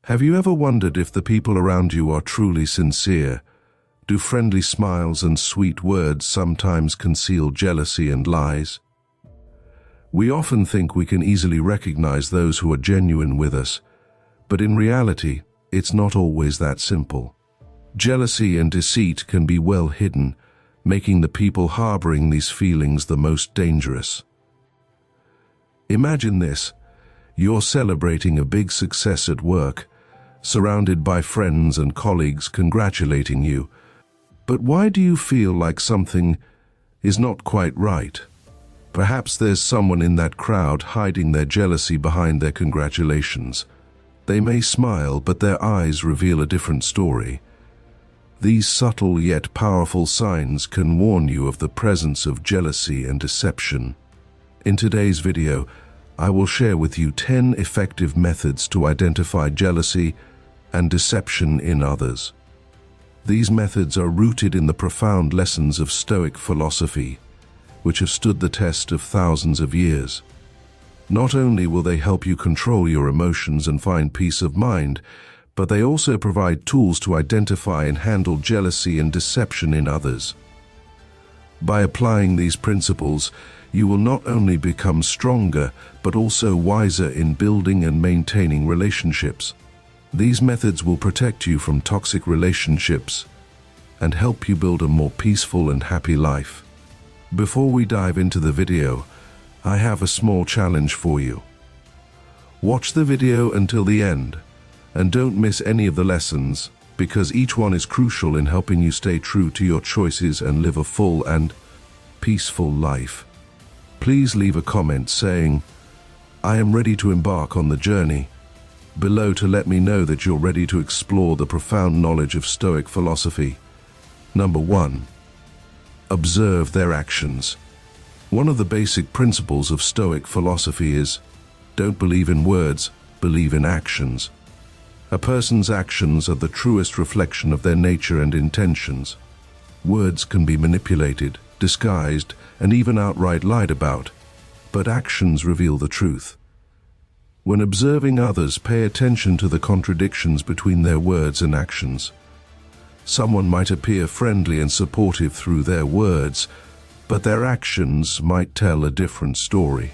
Have you ever wondered if the people around you are truly sincere? Do friendly smiles and sweet words sometimes conceal jealousy and lies? We often think we can easily recognize those who are genuine with us, but in reality, it's not always that simple. Jealousy and deceit can be well hidden, making the people harboring these feelings the most dangerous. Imagine this: you're celebrating a big success at work, surrounded by friends and colleagues congratulating you. But why do you feel like something is not quite right? Perhaps there's someone in that crowd hiding their jealousy behind their congratulations. They may smile, but their eyes reveal a different story. These subtle yet powerful signs can warn you of the presence of jealousy and deception. In today's video, I will share with you 10 effective methods to identify jealousy and deception in others. These methods are rooted in the profound lessons of Stoic philosophy, which have stood the test of thousands of years. Not only will they help you control your emotions and find peace of mind, but they also provide tools to identify and handle jealousy and deception in others. By applying these principles, you will not only become stronger, but also wiser in building and maintaining relationships. These methods will protect you from toxic relationships and help you build a more peaceful and happy life. Before we dive into the video, I have a small challenge for you. Watch the video until the end, and don't miss any of the lessons, because each one is crucial in helping you stay true to your choices and live a full and peaceful life. Please leave a comment saying, "I am ready to embark on the journey," below to let me know that you're ready to explore the profound knowledge of Stoic philosophy. Number 1. Observe their actions. One of the basic principles of Stoic philosophy is, don't believe in words, believe in actions. A person's actions are the truest reflection of their nature and intentions. Words can be manipulated, disguised, and even outright lied about, but actions reveal the truth. When observing others, pay attention to the contradictions between their words and actions. Someone might appear friendly and supportive through their words, but their actions might tell a different story.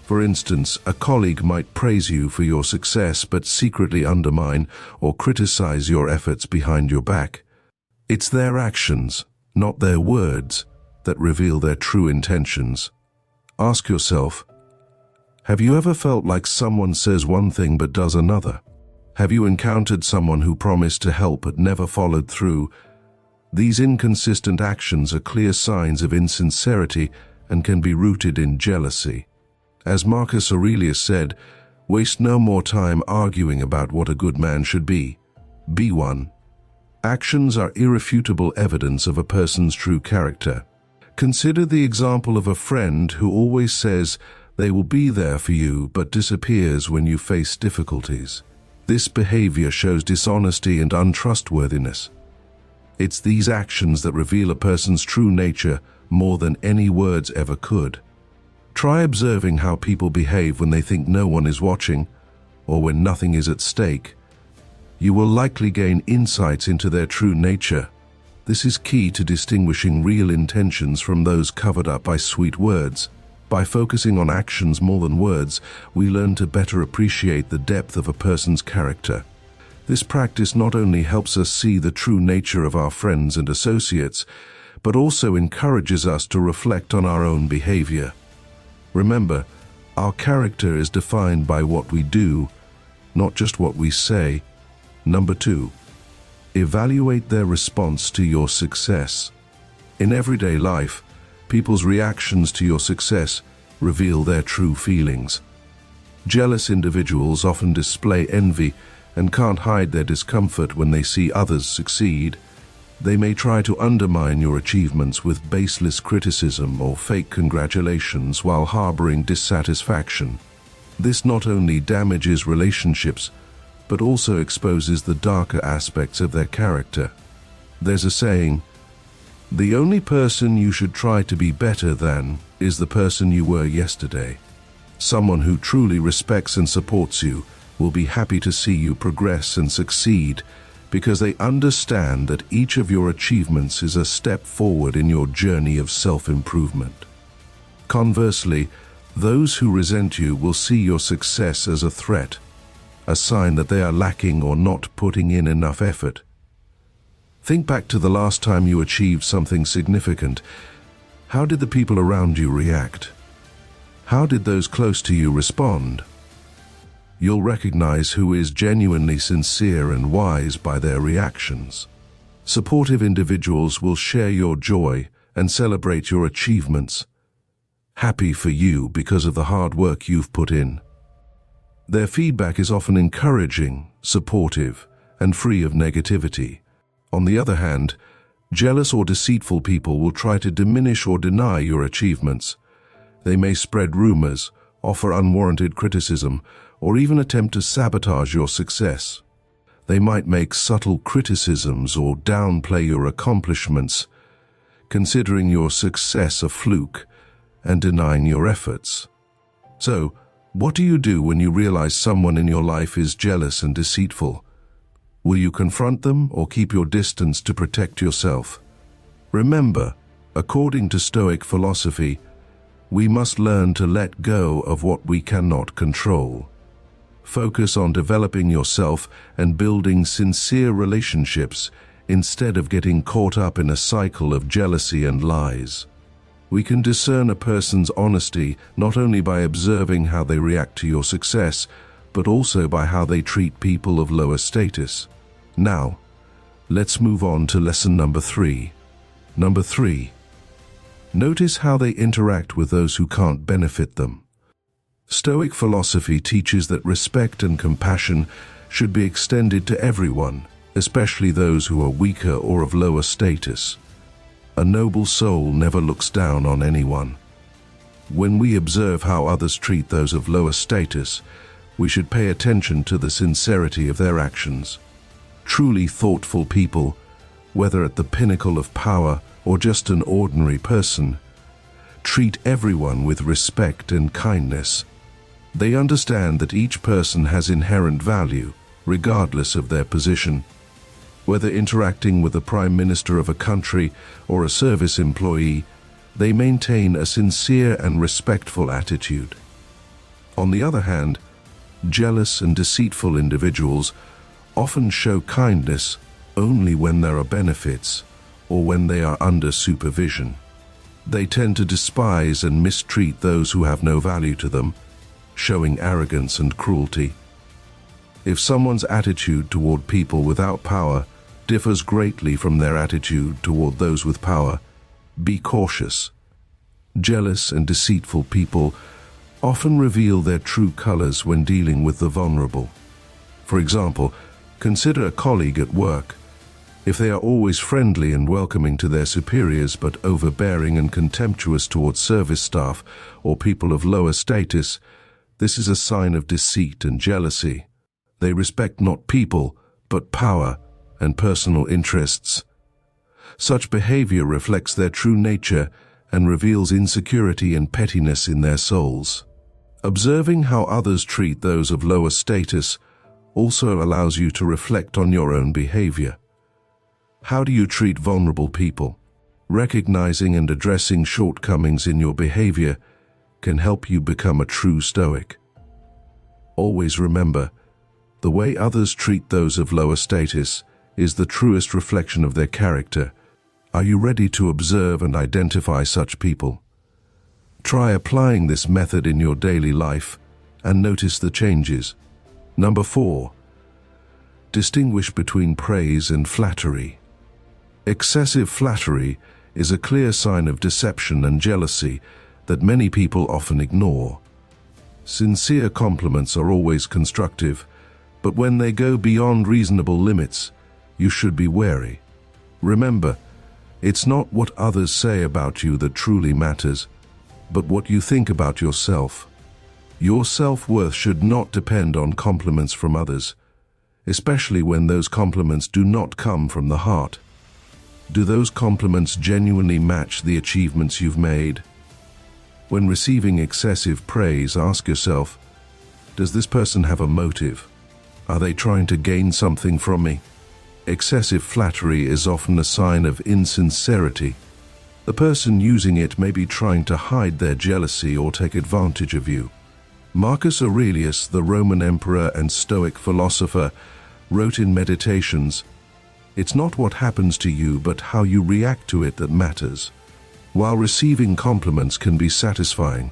For instance, a colleague might praise you for your success but secretly undermine or criticize your efforts behind your back. It's their actions, not their words, that reveal their true intentions. Ask yourself, have you ever felt like someone says one thing but does another? Have you encountered someone who promised to help but never followed through? These inconsistent actions are clear signs of insincerity and can be rooted in jealousy. As Marcus Aurelius said, waste no more time arguing about what a good man should be. Be one. Actions are irrefutable evidence of a person's true character. Consider the example of a friend who always says they will be there for you but disappears when you face difficulties. This behavior shows dishonesty and untrustworthiness. It's these actions that reveal a person's true nature more than any words ever could. Try observing how people behave when they think no one is watching or when nothing is at stake. You will likely gain insights into their true nature. This is key to distinguishing real intentions from those covered up by sweet words. By focusing on actions more than words, we learn to better appreciate the depth of a person's character. This practice not only helps us see the true nature of our friends and associates, but also encourages us to reflect on our own behavior. Remember, our character is defined by what we do, not just what we say. Number 2. Evaluate their response to your success. In everyday life, people's reactions to your success reveal their true feelings. Jealous individuals often display envy and can't hide their discomfort when they see others succeed. They may try to undermine your achievements with baseless criticism or fake congratulations while harboring dissatisfaction. This not only damages relationships, but also exposes the darker aspects of their character. There's a saying, the only person you should try to be better than is the person you were yesterday. Someone who truly respects and supports you will be happy to see you progress and succeed because they understand that each of your achievements is a step forward in your journey of self-improvement. Conversely, those who resent you will see your success as a threat, a sign that they are lacking or not putting in enough effort. Think back to the last time you achieved something significant. How did the people around you react? How did those close to you respond? You'll recognize who is genuinely sincere and wise by their reactions. Supportive individuals will share your joy and celebrate your achievements, happy for you because of the hard work you've put in. Their feedback is often encouraging, supportive, and free of negativity. On the other hand, jealous or deceitful people will try to diminish or deny your achievements. They may spread rumors, offer unwarranted criticism, or even attempt to sabotage your success. They might make subtle criticisms or downplay your accomplishments, considering your success a fluke and denying your efforts. So, what do you do when you realize someone in your life is jealous and deceitful? Will you confront them or keep your distance to protect yourself? Remember, according to Stoic philosophy, we must learn to let go of what we cannot control. Focus on developing yourself and building sincere relationships instead of getting caught up in a cycle of jealousy and lies. We can discern a person's honesty not only by observing how they react to your success, but also by how they treat people of lower status. Now, let's move on to lesson number 3. Number 3. Notice how they interact with those who can't benefit them. Stoic philosophy teaches that respect and compassion should be extended to everyone, especially those who are weaker or of lower status. A noble soul never looks down on anyone. When we observe how others treat those of lower status, we should pay attention to the sincerity of their actions. Truly thoughtful people, whether at the pinnacle of power or just an ordinary person, treat everyone with respect and kindness. They understand that each person has inherent value, regardless of their position. Whether interacting with the Prime Minister of a country or a service employee, they maintain a sincere and respectful attitude. On the other hand, jealous and deceitful individuals often show kindness only when there are benefits or when they are under supervision. They tend to despise and mistreat those who have no value to them, showing arrogance and cruelty. If someone's attitude toward people without power differs greatly from their attitude toward those with power, be cautious. Jealous and deceitful people often reveal their true colors when dealing with the vulnerable. For example, consider a colleague at work. If they are always friendly and welcoming to their superiors but overbearing and contemptuous towards service staff or people of lower status, this is a sign of deceit and jealousy. They respect not people, but power and personal interests. Such behavior reflects their true nature and reveals insecurity and pettiness in their souls. Observing how others treat those of lower status also allows you to reflect on your own behavior. How do you treat vulnerable people? Recognizing and addressing shortcomings in your behavior can help you become a true Stoic. Always remember, the way others treat those of lower status is the truest reflection of their character. Are you ready to observe and identify such people? Try applying this method in your daily life and notice the changes. Number 4. Distinguish between praise and flattery. Excessive flattery is a clear sign of deception and jealousy that many people often ignore. Sincere compliments are always constructive, but when they go beyond reasonable limits, you should be wary. Remember, it's not what others say about you that truly matters, but what you think about yourself. Your self-worth should not depend on compliments from others, especially when those compliments do not come from the heart. Do those compliments genuinely match the achievements you've made? When receiving excessive praise, ask yourself, Does this person have a motive? Are they trying to gain something from me? Excessive flattery is often a sign of insincerity. The person using it may be trying to hide their jealousy or take advantage of you. Marcus Aurelius, the Roman emperor and Stoic philosopher, wrote in Meditations, "It's not what happens to you, but how you react to it that matters." While receiving compliments can be satisfying,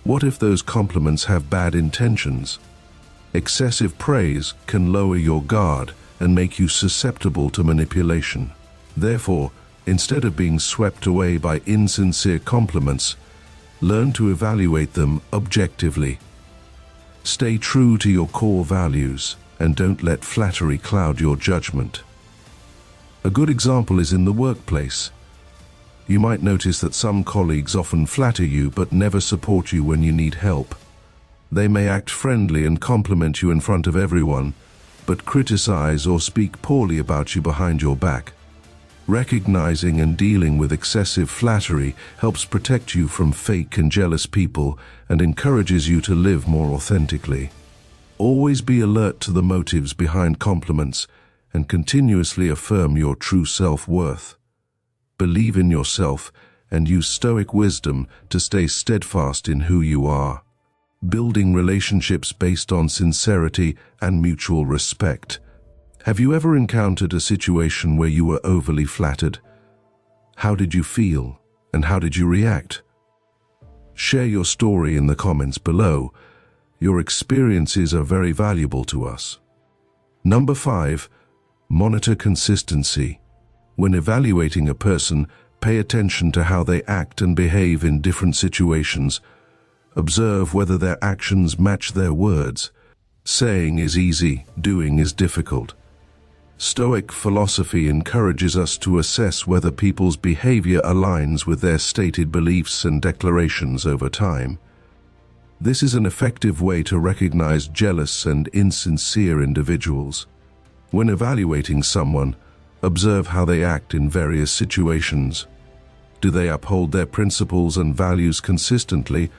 what if those compliments have bad intentions? Excessive praise can lower your guard and make you susceptible to manipulation. Therefore, instead of being swept away by insincere compliments, learn to evaluate them objectively. Stay true to your core values and don't let flattery cloud your judgment. A good example is in the workplace. You might notice that some colleagues often flatter you but never support you when you need help. They may act friendly and compliment you in front of everyone, but criticize or speak poorly about you behind your back. Recognizing and dealing with excessive flattery helps protect you from fake and jealous people and encourages you to live more authentically. Always be alert to the motives behind compliments and continuously affirm your true self-worth. Believe in yourself and use Stoic wisdom to stay steadfast in who you are. Building relationships based on sincerity and mutual respect. Have you ever encountered a situation where you were overly flattered? How did you feel, and how did you react? Share your story in the comments below. Your experiences are very valuable to us. Number 5, monitor consistency. When evaluating a person, pay attention to how they act and behave in different situations. Observe whether their actions match their words. Saying is easy, doing is difficult. Stoic philosophy encourages us to assess whether people's behavior aligns with their stated beliefs and declarations over time. This is an effective way to recognize jealous and insincere individuals. When evaluating someone, observe how they act in various situations. Do they uphold their principles and values consistently,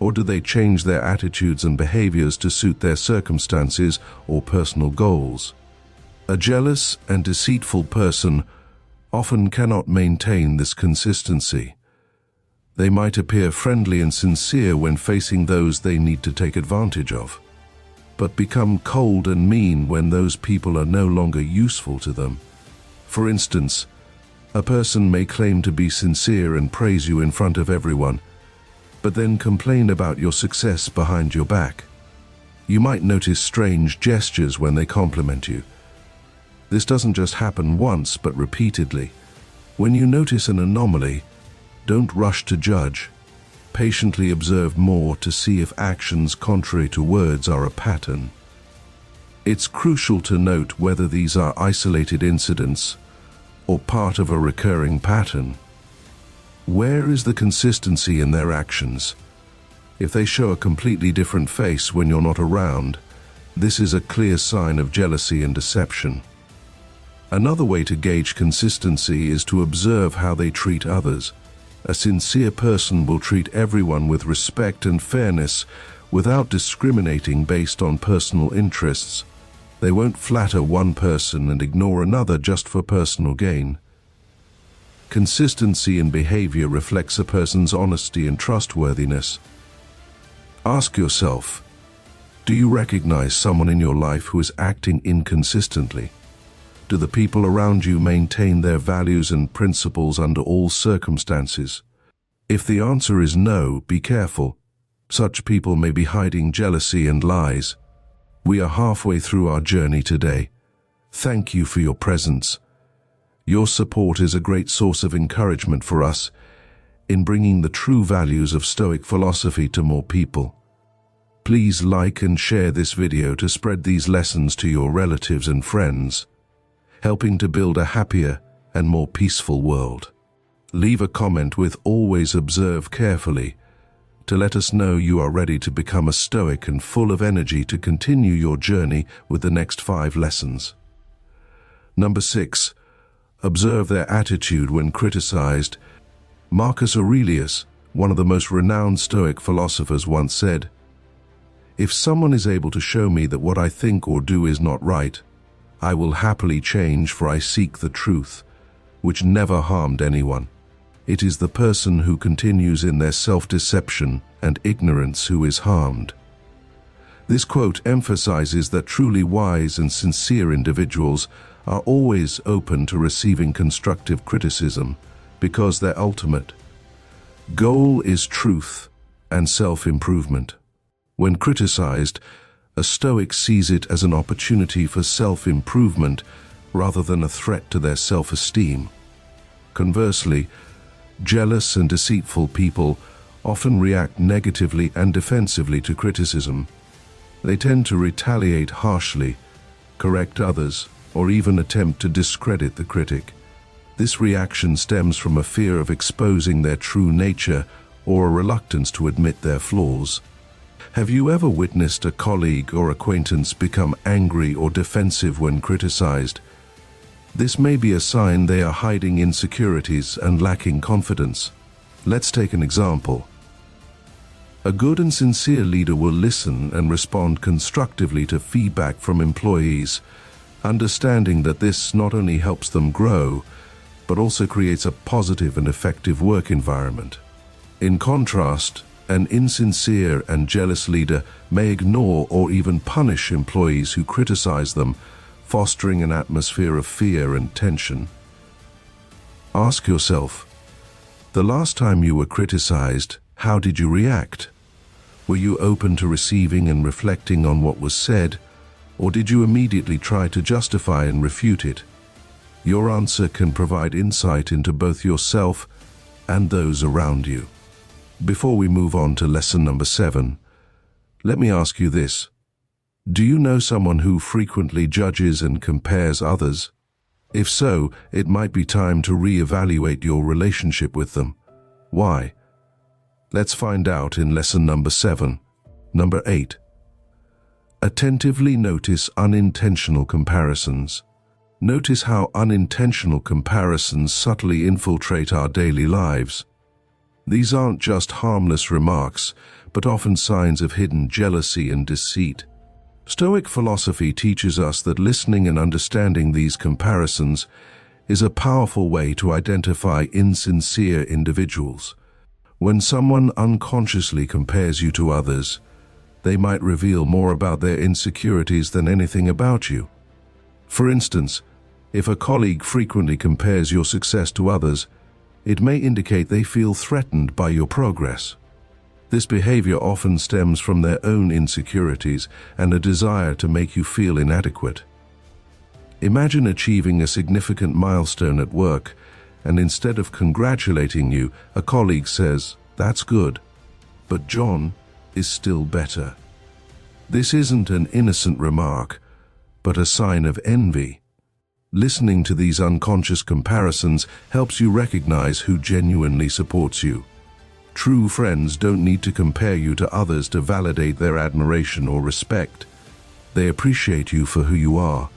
or do they change their attitudes and behaviors to suit their circumstances or personal goals? A jealous and deceitful person often cannot maintain this consistency. They might appear friendly and sincere when facing those they need to take advantage of, but become cold and mean when those people are no longer useful to them. For instance, a person may claim to be sincere and praise you in front of everyone, but then complain about your success behind your back. You might notice strange gestures when they compliment you. This doesn't just happen once, but repeatedly. When you notice an anomaly, don't rush to judge. Patiently observe more to see if actions contrary to words are a pattern. It's crucial to note whether these are isolated incidents or part of a recurring pattern. Where is the consistency in their actions? If they show a completely different face when you're not around, this is a clear sign of jealousy and deception. Another way to gauge consistency is to observe how they treat others. A sincere person will treat everyone with respect and fairness without discriminating based on personal interests. They won't flatter one person and ignore another just for personal gain. Consistency in behavior reflects a person's honesty and trustworthiness. Ask yourself, do you recognize someone in your life who is acting inconsistently? Do the people around you maintain their values and principles under all circumstances? If the answer is no, be careful. Such people may be hiding jealousy and lies. We are halfway through our journey today. Thank you for your presence. Your support is a great source of encouragement for us in bringing the true values of Stoic philosophy to more people. Please like and share this video to spread these lessons to your relatives and friends, helping to build a happier and more peaceful world. Leave a comment with "Always observe carefully" to let us know you are ready to become a Stoic and full of energy to continue your journey with the next 5 lessons. Number 6. Observe their attitude when criticized. Marcus Aurelius, one of the most renowned Stoic philosophers, once said, If someone is able to show me that what I think or do is not right, I will happily change, for I seek the truth, which never harmed anyone. It is the person who continues in their self-deception and ignorance who is harmed. This quote emphasizes that truly wise and sincere individuals are always open to receiving constructive criticism because their ultimate goal is truth and self-improvement. When criticized, a Stoic sees it as an opportunity for self-improvement rather than a threat to their self-esteem. Conversely, jealous and deceitful people often react negatively and defensively to criticism. They tend to retaliate harshly, correct others, or even attempt to discredit the critic. This reaction stems from a fear of exposing their true nature or a reluctance to admit their flaws. Have you ever witnessed a colleague or acquaintance become angry or defensive when criticized? This may be a sign they are hiding insecurities and lacking confidence. Let's take an example. A good and sincere leader will listen and respond constructively to feedback from employees, understanding that this not only helps them grow, but also creates a positive and effective work environment. In contrast, an insincere and jealous leader may ignore or even punish employees who criticize them, fostering an atmosphere of fear and tension. Ask yourself, the last time you were criticized, how did you react? Were you open to receiving and reflecting on what was said, or did you immediately try to justify and refute it? Your answer can provide insight into both yourself and those around you. Before we move on to lesson number 7, let me ask you this. Do you know someone who frequently judges and compares others? If so, it might be time to re-evaluate your relationship with them. Why? Let's find out in lesson number 7. Number 8. Attentively notice unintentional comparisons. Notice how unintentional comparisons subtly infiltrate our daily lives. These aren't just harmless remarks, but often signs of hidden jealousy and deceit. Stoic philosophy teaches us that listening and understanding these comparisons is a powerful way to identify insincere individuals. When someone unconsciously compares you to others, they might reveal more about their insecurities than anything about you. For instance, if a colleague frequently compares your success to others, it may indicate they feel threatened by your progress. This behavior often stems from their own insecurities and a desire to make you feel inadequate. Imagine achieving a significant milestone at work, and instead of congratulating you, a colleague says, "That's good, but John is still better." This isn't an innocent remark, but a sign of envy. Listening to these unconscious comparisons helps you recognize who genuinely supports you. True friends don't need to compare you to others to validate their admiration or respect. They appreciate you for who you are,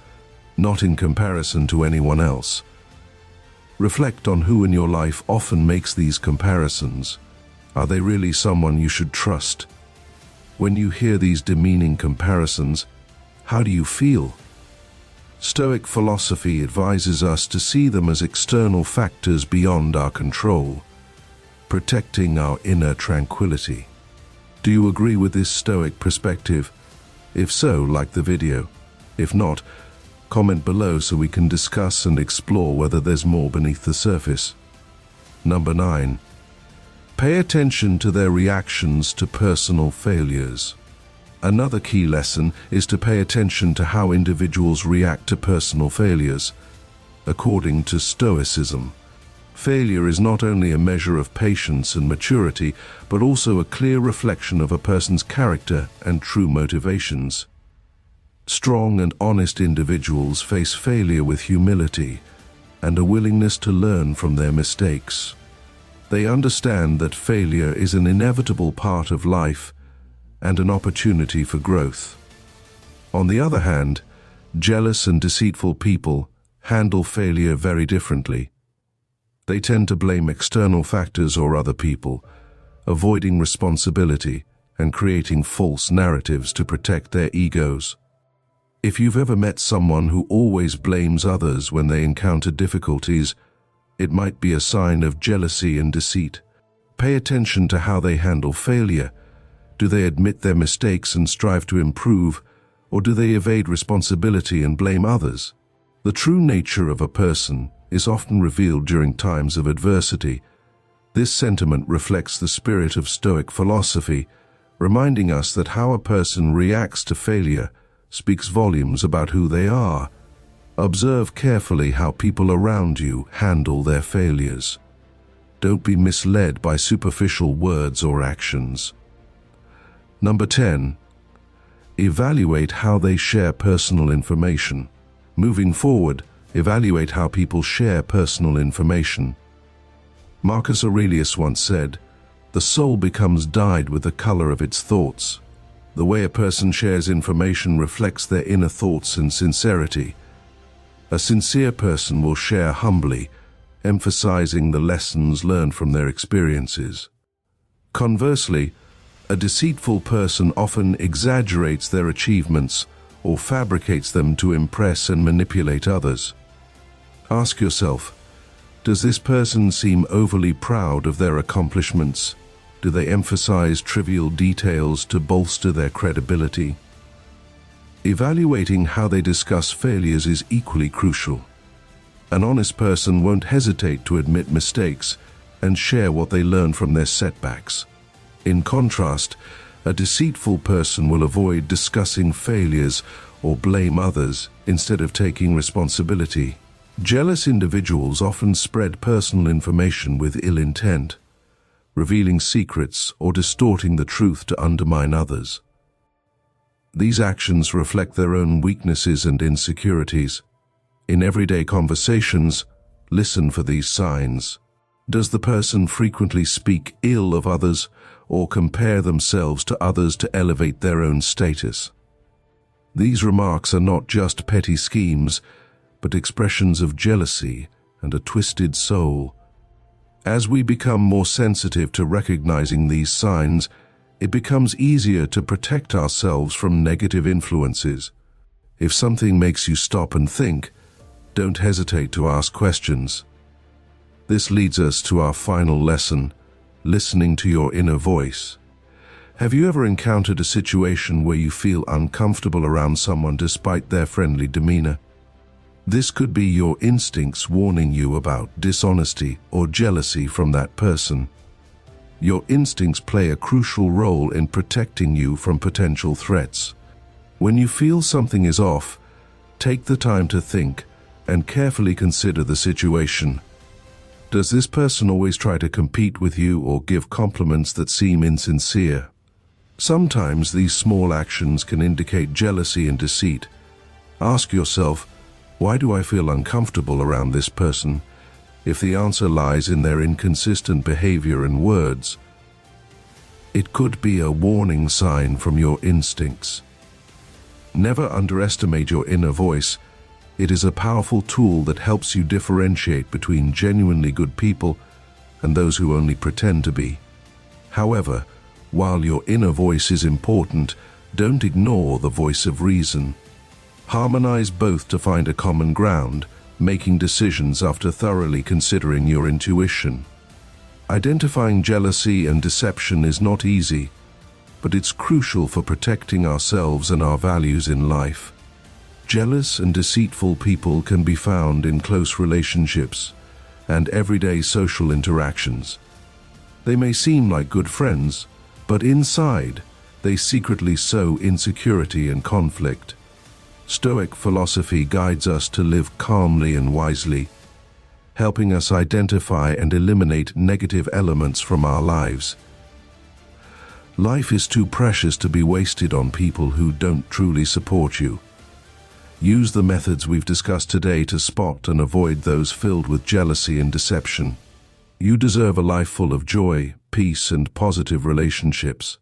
not in comparison to anyone else. Reflect on who in your life often makes these comparisons. Are they really someone you should trust? When you hear these demeaning comparisons, how do you feel? Stoic philosophy advises us to see them as external factors beyond our control, protecting our inner tranquility. Do you agree with this Stoic perspective? If so, like the video. If not, comment below so we can discuss and explore whether there's more beneath the surface. Number 9. Pay attention to their reactions to personal failures. Another key lesson is to pay attention to how individuals react to personal failures. According to Stoicism, failure is not only a measure of patience and maturity, but also a clear reflection of a person's character and true motivations. Strong and honest individuals face failure with humility and a willingness to learn from their mistakes. They understand that failure is an inevitable part of life and an opportunity for growth. On the other hand, jealous and deceitful people handle failure very differently. They tend to blame external factors or other people, avoiding responsibility and creating false narratives to protect their egos. If you've ever met someone who always blames others when they encounter difficulties, it might be a sign of jealousy and deceit. Pay attention to how they handle failure. Do they admit their mistakes and strive to improve, or do they evade responsibility and blame others? The true nature of a person is often revealed during times of adversity. This sentiment reflects the spirit of Stoic philosophy, reminding us that how a person reacts to failure speaks volumes about who they are. Observe carefully how people around you handle their failures. Don't be misled by superficial words or actions. Number 10. Evaluate how they share personal information. Moving forward, evaluate how people share personal information. Marcus Aurelius once said, "The soul becomes dyed with the color of its thoughts." The way a person shares information reflects their inner thoughts and sincerity. A sincere person will share humbly, emphasizing the lessons learned from their experiences. Conversely, a deceitful person often exaggerates their achievements or fabricates them to impress and manipulate others. Ask yourself, does this person seem overly proud of their accomplishments? Do they emphasize trivial details to bolster their credibility? Evaluating how they discuss failures is equally crucial. An honest person won't hesitate to admit mistakes and share what they learn from their setbacks. In contrast, a deceitful person will avoid discussing failures or blame others instead of taking responsibility. Jealous individuals often spread personal information with ill intent, revealing secrets or distorting the truth to undermine others. These actions reflect their own weaknesses and insecurities. In everyday conversations, listen for these signs. Does the person frequently speak ill of others or compare themselves to others to elevate their own status? These remarks are not just petty schemes, but expressions of jealousy and a twisted soul. As we become more sensitive to recognizing these signs, it becomes easier to protect ourselves from negative influences. If something makes you stop and think, don't hesitate to ask questions. This leads us to our final lesson, listening to your inner voice. Have you ever encountered a situation where you feel uncomfortable around someone despite their friendly demeanor? This could be your instincts warning you about dishonesty or jealousy from that person. Your instincts play a crucial role in protecting you from potential threats. When you feel something is off, take the time to think and carefully consider the situation. Does this person always try to compete with you or give compliments that seem insincere? Sometimes these small actions can indicate jealousy and deceit. Ask yourself, why do I feel uncomfortable around this person? If the answer lies in their inconsistent behavior and words, it could be a warning sign from your instincts. Never underestimate your inner voice. It is a powerful tool that helps you differentiate between genuinely good people and those who only pretend to be. However, while your inner voice is important, don't ignore the voice of reason. Harmonize both to find a common ground, making decisions after thoroughly considering your intuition. Identifying jealousy and deception is not easy, but it's crucial for protecting ourselves and our values in life. Jealous and deceitful people can be found in close relationships and everyday social interactions. They may seem like good friends, but inside, they secretly sow insecurity and conflict. Stoic philosophy guides us to live calmly and wisely, helping us identify and eliminate negative elements from our lives. Life is too precious to be wasted on people who don't truly support you. Use the methods we've discussed today to spot and avoid those filled with jealousy and deception. You deserve a life full of joy, peace, and positive relationships.